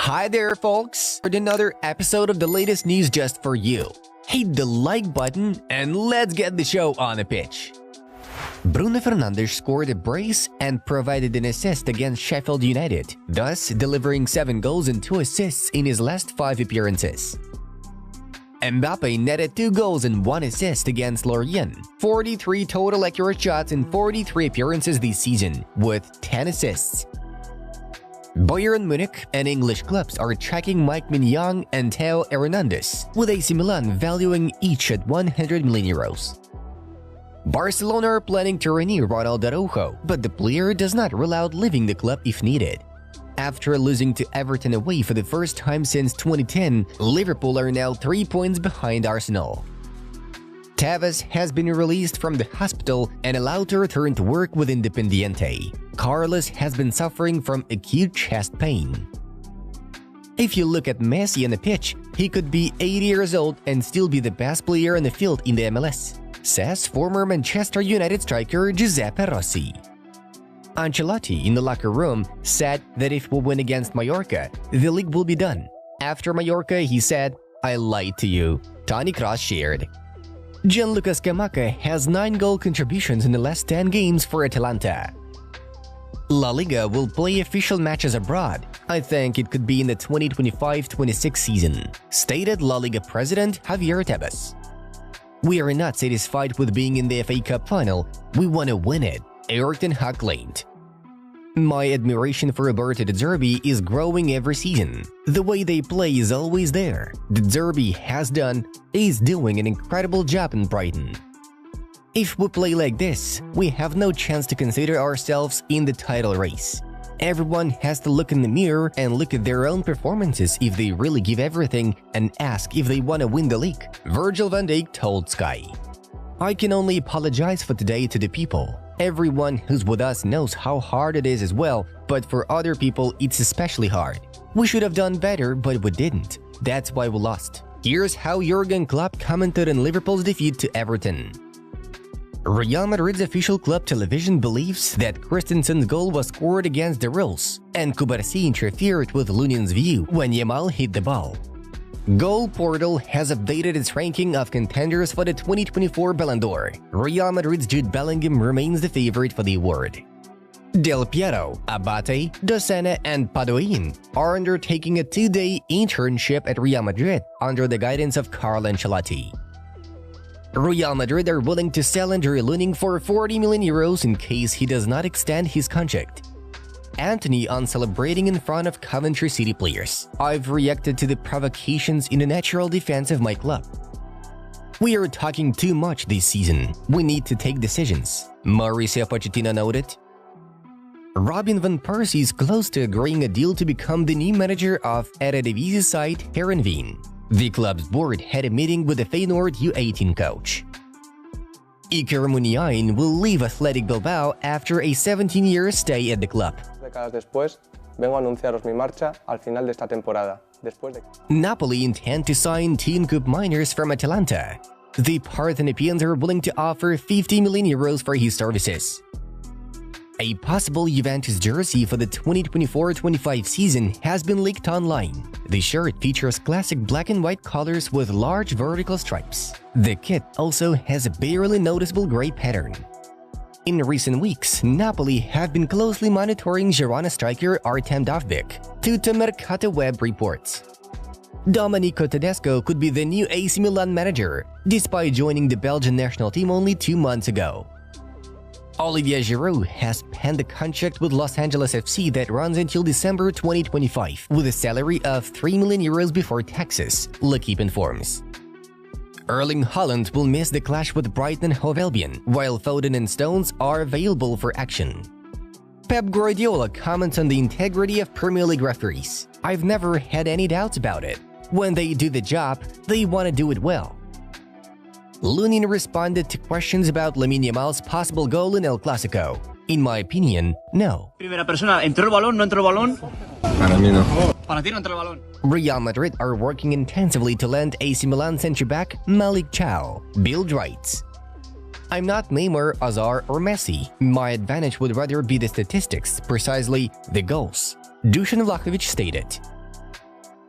Hi there, folks! For another episode of the latest news just for you. Hit the like button and let's get the show on the pitch. Bruno Fernandes scored a brace and provided an assist against Sheffield United, thus delivering 7 goals and 2 assists in his last 5 appearances. Mbappe netted 2 goals and 1 assist against Lorient, 43 total accurate shots in 43 appearances this season, with 10 assists. Bayern Munich and English clubs are tracking Mike Mignon and Theo Hernandez, with AC Milan valuing each at 100 million euros. Barcelona are planning to renew Ronald Araujo, but the player does not rule out leaving the club if needed. After losing to Everton away for the first time since 2010, Liverpool are now 3 points behind Arsenal. Tevez has been released from the hospital and allowed to return to work with Independiente. Carlos has been suffering from acute chest pain. If you look at Messi on the pitch, he could be 80 years old and still be the best player on the field in the MLS, says former Manchester United striker Giuseppe Rossi. Ancelotti, in the locker room, said that if we win against Mallorca, the league will be done. After Mallorca, he said, "I lied to you," Toni Kroos shared. Gianluca Scamacca has 9 goal contributions in the last 10 games for Atalanta. La Liga will play official matches abroad. I think it could be in the 2025-26 season, stated La Liga president Javier Tebas. "We are not satisfied with being in the FA Cup final. We want to win it," Erik ten Hag claimed. "My admiration for Roberto De Zerbi is growing every season. The way they play is always there. De Zerbi is doing an incredible job in Brighton. If we play like this, we have no chance to consider ourselves in the title race. Everyone has to look in the mirror and look at their own performances if they really give everything and ask if they want to win the league," Virgil van Dijk told Sky. "I can only apologize for today to the people. Everyone who's with us knows how hard it is as well, but for other people it's especially hard. We should have done better, but we didn't. That's why we lost." Here's how Jurgen Klopp commented on Liverpool's defeat to Everton. Real Madrid's official club television believes that Christensen's goal was scored against the rules, and Cubarsí interfered with Lunion's view when Yamal hit the ball. Goal Portal has updated its ranking of contenders for the 2024 Ballon d'Or. Real Madrid's Jude Bellingham remains the favorite for the award. Del Piero, Abate, Docena, and Padoin are undertaking a 2-day internship at Real Madrid under the guidance of Carlo Ancelotti. Real Madrid are willing to sell André Lunin for 40 million euros in case he does not extend his contract. Anthony on celebrating in front of Coventry City players. "I've reacted to the provocations in the natural defense of my club. We are talking too much this season. We need to take decisions," Mauricio Pochettino noted. Robin van Persie is close to agreeing a deal to become the new manager of Eredivisie side Heerenveen. The club's board had a meeting with the Feyenoord U18 coach. Iker Muniain will leave Athletic Bilbao after a 17-year stay at the club. Napoli intend to sign Team Coop Miners from Atalanta. The Parthenopeans are willing to offer 50 million euros for his services. A possible Juventus jersey for the 2024-25 season has been leaked online. The shirt features classic black and white colors with large vertical stripes. The kit also has a barely noticeable gray pattern. In recent weeks, Napoli have been closely monitoring Girona striker Artem Dovbyk, Tutto Mercato Web reports. Domenico Tedesco could be the new AC Milan manager, despite joining the Belgian national team only 2 months ago. Olivier Giroud has penned a contract with Los Angeles FC that runs until December 2025, with a salary of 3 million euros before taxes, L'Equipe informs. Erling Haaland will miss the clash with Brighton and Hove Albion, while Foden and Stones are available for action. Pep Guardiola comments on the integrity of Premier League referees. "I've never had any doubts about it. When they do the job, they want to do it well." Lunin responded to questions about Lamine Yamal's possible goal in El Clásico. "In my opinion, no." Primera persona, ¿entró el balón? ¿No entró el balón? Para mí no. Para ti no entró el balón. Real Madrid are working intensively to land AC Milan centre-back Malik Chow, Bild writes. "I'm not Neymar, Hazard, or Messi. My advantage would rather be the statistics, precisely the goals," Dusan Vlahovic stated.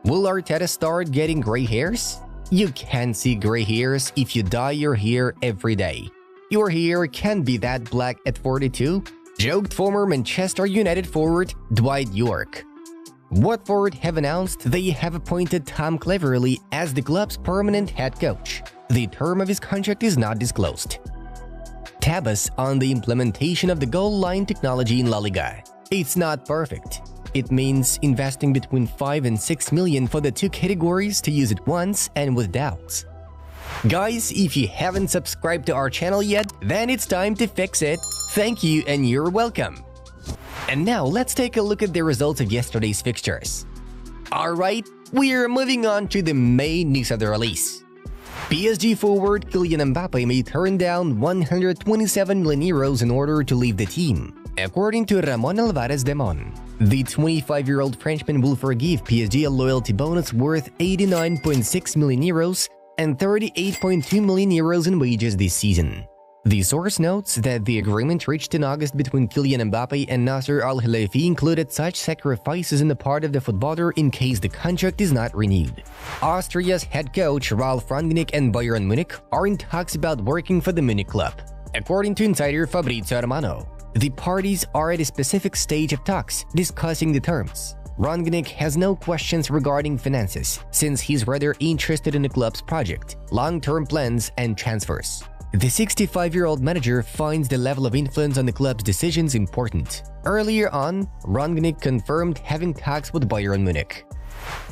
Will Arteta start getting gray hairs? You can't see gray hairs if you dye your hair every day. Your hair can't be that black at 42, joked former Manchester United forward Dwight York. Watford have announced they have appointed Tom Cleverley as the club's permanent head coach. The term of his contract is not disclosed. Tabas on the implementation of the goal line technology in La Liga. It's not perfect. It means investing between 5 and 6 million for the two categories to use it once and with doubts. Guys, if you haven't subscribed to our channel yet, then it's time to fix it. Thank you and you're welcome. And now let's take a look at the results of yesterday's fixtures. Alright, we're moving on to the main news of the release. PSG forward Kylian Mbappe may turn down 127 million euros in order to leave the team, according to Ramon Alvarez Demon. The 25-year-old Frenchman will forgive PSG a loyalty bonus worth 89.6 million euros and 38.2 million euros in wages this season. The source notes that the agreement reached in August between Kylian Mbappe and Nasser Al-Khelaifi included such sacrifices on the part of the footballer in case the contract is not renewed. Austria's head coach Ralf Rangnick and Bayern Munich are in talks about working for the Munich club. According to insider Fabrizio Romano, the parties are at a specific stage of talks discussing the terms. Rangnick has no questions regarding finances, since he's rather interested in the club's project, long-term plans, and transfers. The 65-year-old manager finds the level of influence on the club's decisions important. Earlier on, Rangnick confirmed having talks with Bayern Munich.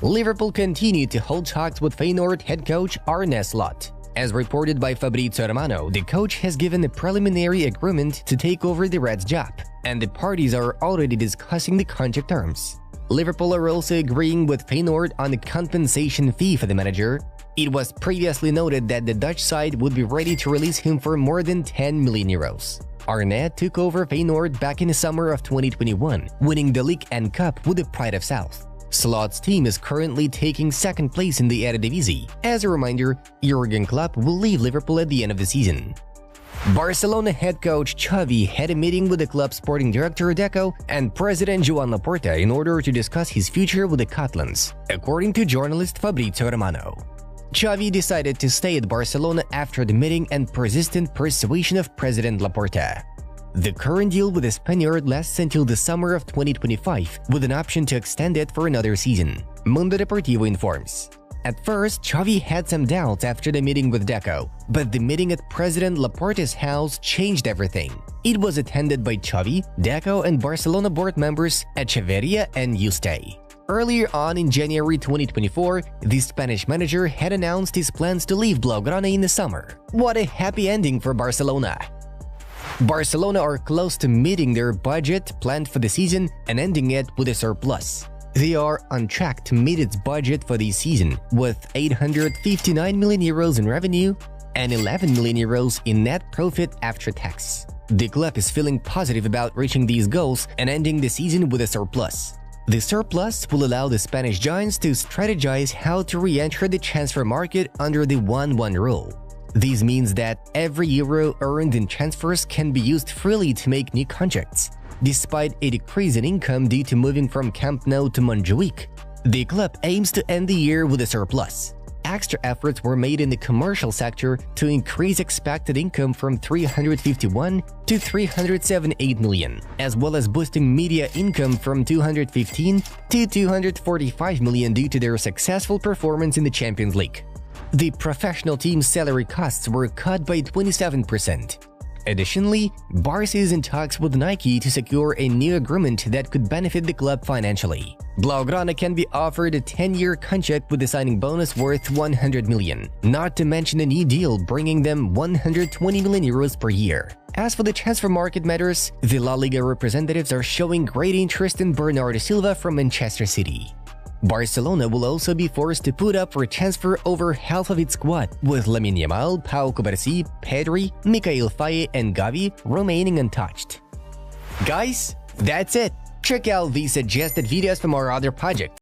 Liverpool continued to hold talks with Feyenoord head coach Arne Slot. As reported by Fabrizio Romano, the coach has given a preliminary agreement to take over the Reds' job, and the parties are already discussing the contract terms. Liverpool are also agreeing with Feyenoord on the compensation fee for the manager. It was previously noted that the Dutch side would be ready to release him for more than 10 million euros. Arne took over Feyenoord back in the summer of 2021, winning the league and cup with the Pride of South. Slot's team is currently taking second place in the Eredivisie. As a reminder, Jurgen Klopp will leave Liverpool at the end of the season. Barcelona head coach Xavi had a meeting with the club's sporting director Deco and president Joan Laporta in order to discuss his future with the Catalans, according to journalist Fabrizio Romano. Xavi decided to stay at Barcelona after the meeting and persistent persuasion of President Laporta. The current deal with the Spaniard lasts until the summer of 2025, with an option to extend it for another season, Mundo Deportivo informs. At first, Xavi had some doubts after the meeting with Deco, but the meeting at President Laporta's house changed everything. It was attended by Xavi, Deco, and Barcelona board members Echeverria and Yuste. Earlier on in January 2024, the Spanish manager had announced his plans to leave Blaugrana in the summer. What a happy ending for Barcelona! Barcelona are close to meeting their budget planned for the season and ending it with a surplus. They are on track to meet its budget for the season, with 859 million euros in revenue and 11 million euros in net profit after tax. The club is feeling positive about reaching these goals and ending the season with a surplus. The surplus will allow the Spanish giants to strategize how to re-enter the transfer market under the 1-1 rule. This means that every euro earned in transfers can be used freely to make new contracts. Despite a decrease in income due to moving from Camp Nou to Montjuic, the club aims to end the year with a surplus. Extra efforts were made in the commercial sector to increase expected income from 351 to 378 million, as well as boosting media income from 215 to 245 million due to their successful performance in the Champions League. The professional team's salary costs were cut by 27%. Additionally, Barca is in talks with Nike to secure a new agreement that could benefit the club financially. Blaugrana can be offered a 10-year contract with a signing bonus worth 100 million, not to mention a new deal bringing them 120 million euros per year. As for the transfer market matters, the La Liga representatives are showing great interest in Bernardo Silva from Manchester City. Barcelona will also be forced to put up for a transfer over half of its squad, with Lamine Yamal, Pau Cubarsí, Pedri, Mikhail Faye, and Gavi remaining untouched. Guys, that's it! Check out these suggested videos from our other projects.